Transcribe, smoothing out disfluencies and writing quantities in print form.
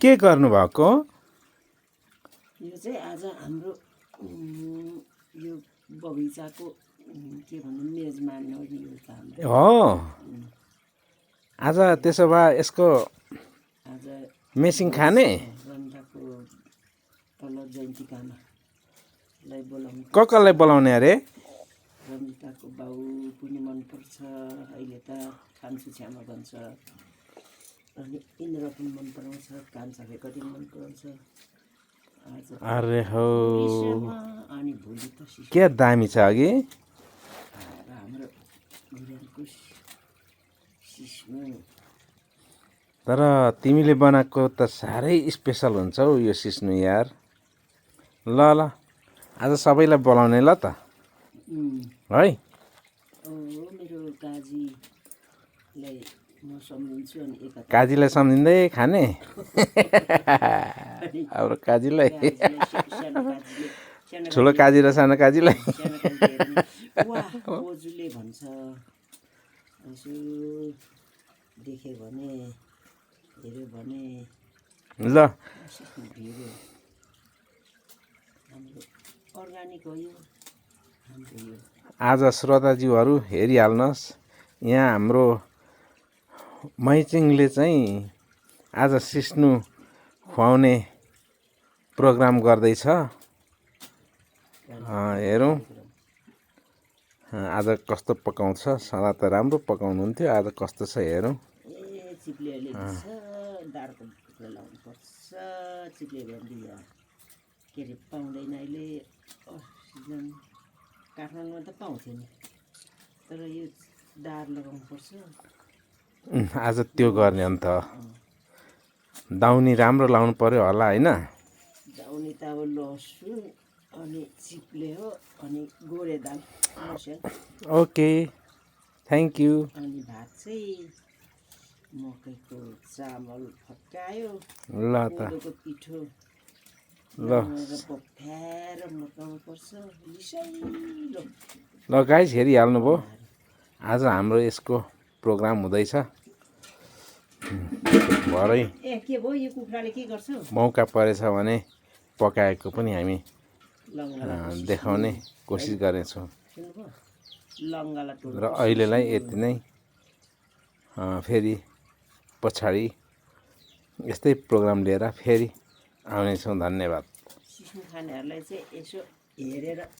के गर्नु भएको? यो चाहिँ आज हाम्रो यो बगैँचाको के भन्नु मेजमान हो यो त हाम्रो। हो आज त्यसो भए यसको आज मेसिङ खाने रन्डाको तल जयन्ती कामालाई बोलाउनु। कसलाई बोलाउने अरे? रन्जिताको बाउ पनि मनपर्छ, अहिले त खान्छु छ्यामा भन्छ, अनि इन्द्र पनि मन पराउँछ, कान्छा भेकटी मन पराउँछ। अरे हो अनि भोलि त के दामी छ अघि हाम्रो बिरानको सिस्नो। तर तिमीले बनाएको त साह्रै स्पेसल हुन्छ हौ यो सिस्नु यार। ल ल आज सबैलाई बोलाउने ल त है। मेरो काजीलाई म सम्झिन्छु अनि काजीलाई सम्झिँदै खाने हाम्रो काजीलाई ठुलो काजी र सानो काजीलाई बोजूले भन्छ यसो देख्यो भने हेऱ्यो भने ल हाम्रो अर्ग्यानिक हो यो हाम्रो यो। आज श्रोताज्यूहरू हेरिहाल्नुहोस्, यहाँ हाम्रो मैचिङले चाहिँ आज सिस्नु खुवाउने प्रोग्राम गर्दैछ। हेरौँ आज कस्तो पकाउँछ। सदा त राम्रो पकाउनुहुन्थ्यो, आज कस्तो छ हेरौँ। चिप्लेहरूले दारको भित्र लाउनु पर्छ। चिप्ले भेन्डी के अरे पाउँदैन अहिले, सिजन काठमाडौँमा त पाउँथ्यो नि, तर यो दार लगाउनु पर्छ। आज त्यो गर्ने अन्त दाउनी राम्रो लाउनु पर्यो होला होइन। दाउनी त अब लसुन अनि चिप्ले हो अनि गोरे दाल मस्याङ। Okay thank you. अनि भात चाहिँ मकैको चामल फट्कायो, ल त कोदोको पिठो ल पफ्याएर मर्काउनु पर्छ लिसैलो। ल गाइस हेरिहाल्नुभयो, आज हाम्रो यसको प्रोग्राम हुँदैछ। भरै के भयो यो कुखुराले के गर्छ? मौका परेछ भने पकाएको पनि हामी देखाउने कोसिस गरेछौँ। र अहिलेलाई यति नै, फेरि पछाडि यस्तै प्रोग्राम लिएर फेरि आउनेछौँ। धन्यवाद। सिस्नु खानेहरूलाई चाहिँ यसो हेरेर